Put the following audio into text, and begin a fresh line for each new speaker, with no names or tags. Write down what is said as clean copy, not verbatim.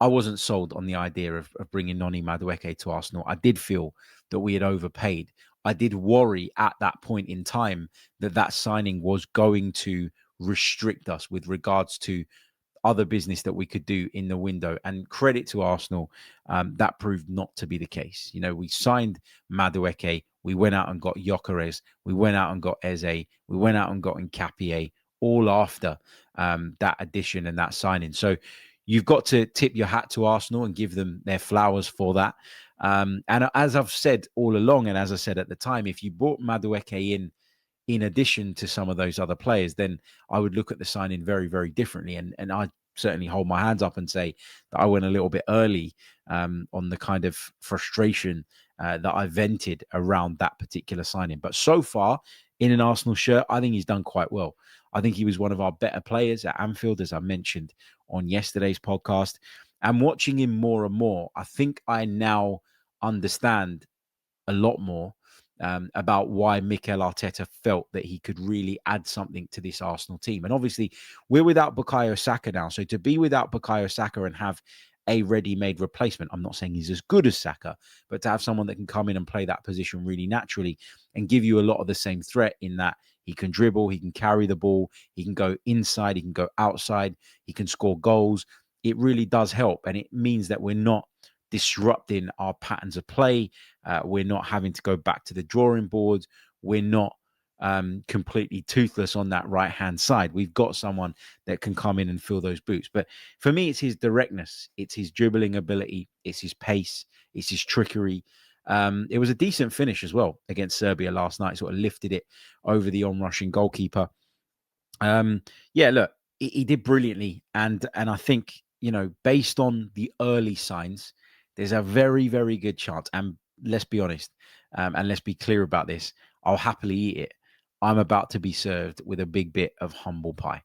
I wasn't sold on the idea of bringing Noni Madueke to Arsenal. I did feel that we had overpaid. I did worry at that point in time that that signing was going to restrict us with regards to other business that we could do in the window. And credit to Arsenal, that proved not to be the case. You know, we signed Madueke, we went out and got Gyökeres, we went out and got Eze, we went out and got Nkapie, all after that addition and that signing. So you've got to tip your hat to Arsenal and give them their flowers for that. And as I've said all along, and as I said at the time, if you brought Madueke in addition to some of those other players, then I would look at the signing very, very differently. And I certainly hold my hands up and say that I went a little bit early on the kind of frustration that I vented around that particular signing. But so far, in an Arsenal shirt, I think he's done quite well. I think he was one of our better players at Anfield, as I mentioned on yesterday's podcast. And watching him more and more, I think I now understand a lot more about why Mikel Arteta felt that he could really add something to this Arsenal team. And obviously, we're without Bukayo Saka now. So to be without Bukayo Saka and have a ready-made replacement, I'm not saying he's as good as Saka, but to have someone that can come in and play that position really naturally and give you a lot of the same threat in that he can dribble, he can carry the ball, he can go inside, he can go outside, he can score goals. It really does help. And it means that we're not disrupting our patterns of play. We're not having to go back to the drawing board. We're not completely toothless on that right-hand side. We've got someone that can come in and fill those boots. But for me, it's his directness. It's his dribbling ability. It's his pace. It's his trickery. It was a decent finish as well against Serbia last night. Sort of lifted it over the on-rushing goalkeeper. Yeah, look, he did brilliantly. And I think, you know, based on the early signs, there's a very, very good chance. And let's be honest, and let's be clear about this. I'll happily eat it. I'm about to be served with a big bit of humble pie.